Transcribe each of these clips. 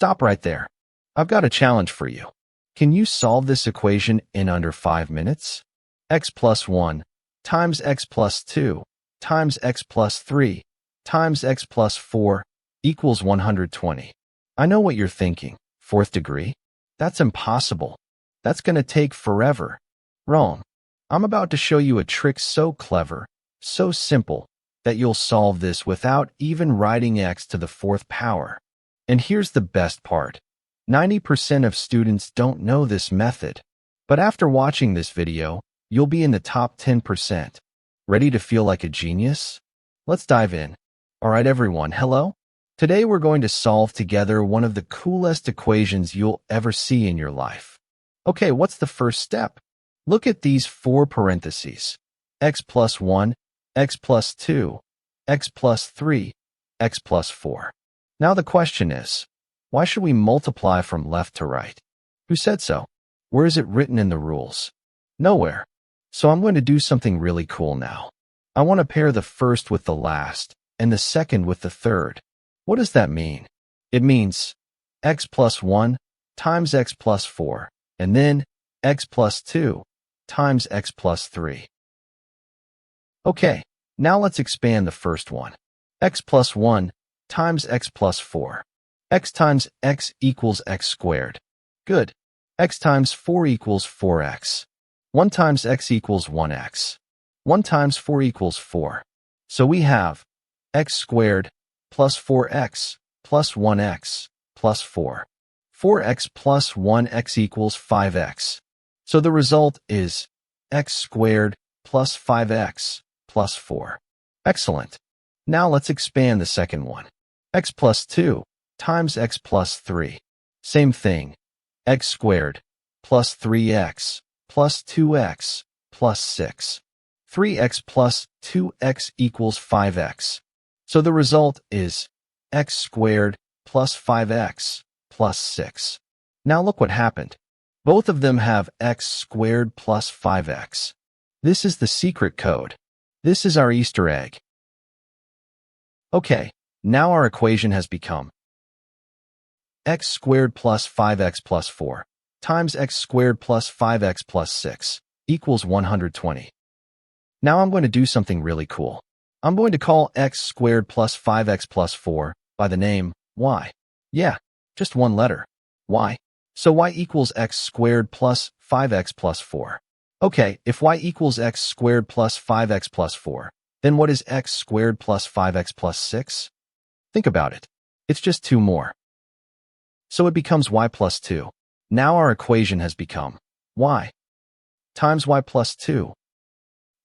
Stop right there. I've got a challenge for you. Can you solve this equation in under 5 minutes? x+1 times x+2 times x+3 times x+4 equals 120. I know what you're thinking. Fourth degree? That's impossible. That's going to take forever. Wrong. I'm about to show you a trick so clever, so simple, that you'll solve this without even writing x to the fourth power. And here's the best part. 90% of students don't know this method. But after watching this video, you'll be in the top 10%. Ready to feel like a genius? Let's dive in. Alright everyone, hello? Today we're going to solve together one of the coolest equations you'll ever see in your life. Okay, what's the first step? Look at these 4 parentheses. x+1, x+2, x+3, x+4. Now the question is, why should we multiply from left to right? Who said so? Where is it written in the rules? Nowhere. So I'm going to do something really cool now. I want to pair the first with the last, and the second with the third. What does that mean? It means x+1 times x+4, and then x+2 times x+3. Okay, now let's expand the first one. x+1 times x+4. X times x equals x squared. Good. X times 4 equals 4x. 1 times x equals 1x. 1 times 4 equals 4. So we have x squared plus 4x plus 1x plus 4. 4x plus 1x equals 5x. So the result is x squared plus 5x plus 4. Excellent. Now let's expand the second one. x+2 times x+3. Same thing. X squared plus 3x plus 2x plus 6. 3x plus 2x equals 5x. So the result is x squared plus 5x plus 6. Now look what happened. Both of them have x squared plus 5x. This is the secret code. This is our Easter egg. Okay, now our equation has become x squared plus 5x plus 4 times x squared plus 5x plus 6 equals 120. Now I'm going to do something really cool. I'm going to call x squared plus 5x plus 4 by the name y. Yeah, just one letter. Y. So y equals x squared plus 5x plus 4. Okay, if y equals x squared plus 5x plus 4, then what is x squared plus 5x plus 6? Think about it. It's just 2 more. So it becomes y plus 2. Now our equation has become y times y plus 2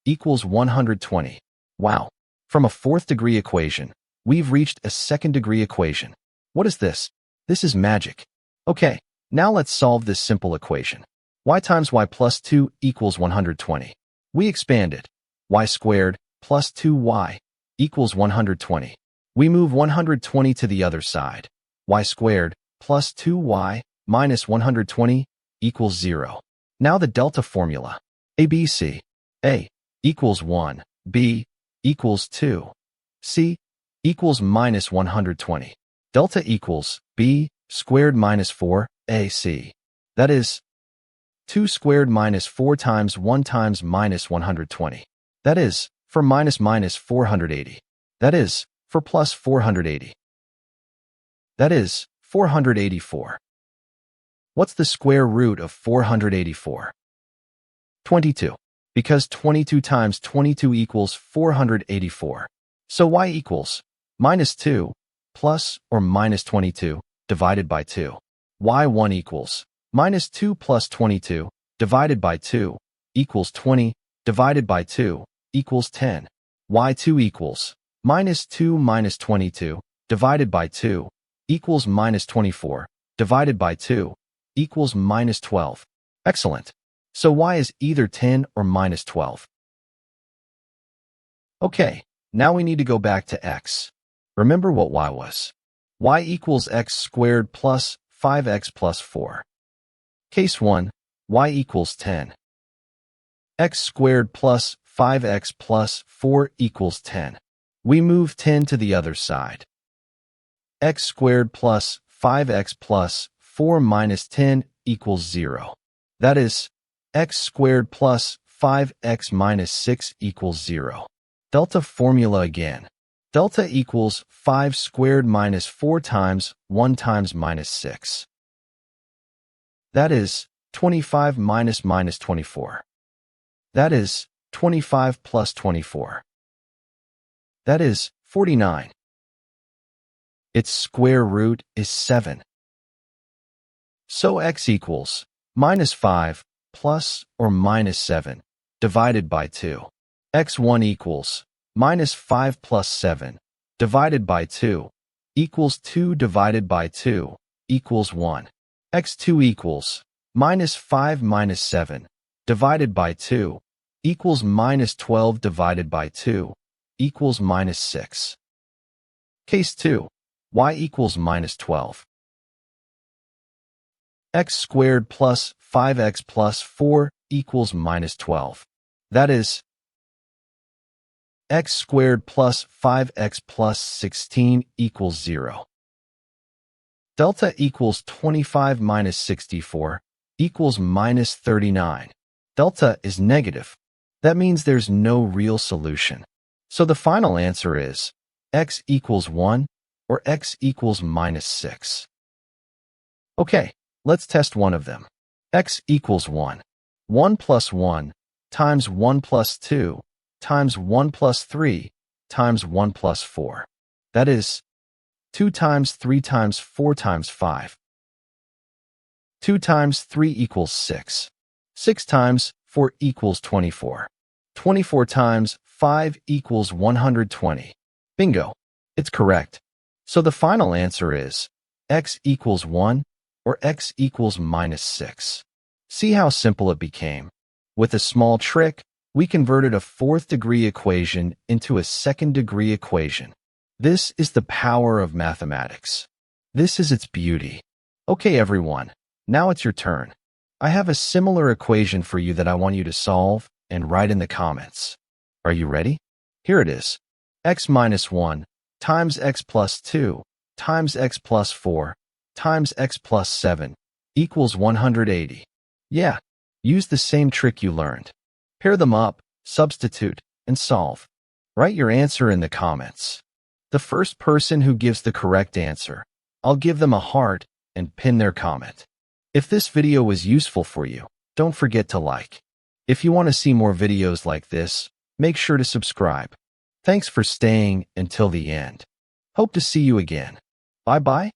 equals 120. Wow. From a 4th degree equation, we've reached a 2nd degree equation. What is this? This is magic. Okay, now let's solve this simple equation. Y times y plus 2 equals 120. We expand it. Y squared plus 2y equals 120. We move 120 to the other side. Y squared plus 2y minus 120 equals 0. Now the delta formula. ABC. A equals 1. B equals 2. C equals minus 120. Delta equals B squared minus 4 AC. That is 2 squared minus 4 times 1 times minus 120. That is for minus 480. That is for plus 480. That is 484. What's the square root of 484? 22. Because 22 times 22 equals 484. So y equals minus 2 plus or minus 22 divided by 2. y1 equals minus 2 plus 22 divided by 2 equals 20 divided by 2 equals 10. y2 equals minus 2 minus 22 divided by 2 equals minus 24 divided by 2 equals minus 12. Excellent. So y is either 10 or minus 12. Okay, now we need to go back to x. Remember what y was. Y equals x squared plus 5x plus 4. Case 1, y equals 10. X squared plus 5x plus 4 equals 10. We move 10 to the other side. X squared plus 5x plus 4 minus 10 equals 0. That is, x squared plus 5x minus 6 equals 0. Delta formula again. Delta equals 5 squared minus 4 times 1 times minus 6. That is 25 minus 24. That is 25 plus 24. That is 49. Its square root is 7. So x equals minus 5 plus or minus 7 divided by 2. x1 equals minus 5 plus 7 divided by 2 equals 2 divided by 2 equals 1. x2 equals minus 5 minus 7 divided by 2 equals minus 12 divided by 2 equals minus 6. Case 2. Y equals minus 12. X squared plus 5x plus 4 equals minus 12. That is, x squared plus 5x plus 16 equals 0. Delta equals 25 minus 64 equals minus 39. Delta is negative. That means there's no real solution. So the final answer is x equals 1 or x equals minus 6. Okay, let's test one of them. X equals 1. 1 plus 1 times 1 plus 2 times 1 plus 3 times 1 plus 4. That is 2 times 3 times 4 times 5. 2 times 3 equals 6. 6 times 4 equals 24. 24 times 5 equals 120. Bingo! It's correct. So the final answer is x equals 1 or x equals minus 6. See how simple it became? With a small trick, we converted a fourth-degree equation into a second-degree equation. This is the power of mathematics. This is its beauty. Okay, everyone, now it's your turn. I have a similar equation for you that I want you to solve and write in the comments. Are you ready? Here it is. X minus 1 times x plus 2 times x plus 4 times x plus 7 equals 180. Yeah, use the same trick you learned. Pair them up, substitute, and solve. Write your answer in the comments. The first person who gives the correct answer, I'll give them a heart and pin their comment. If this video was useful for you, don't forget to like. If you want to see more videos like this, make sure to subscribe. Thanks for staying until the end. Hope to see you again. Bye-bye.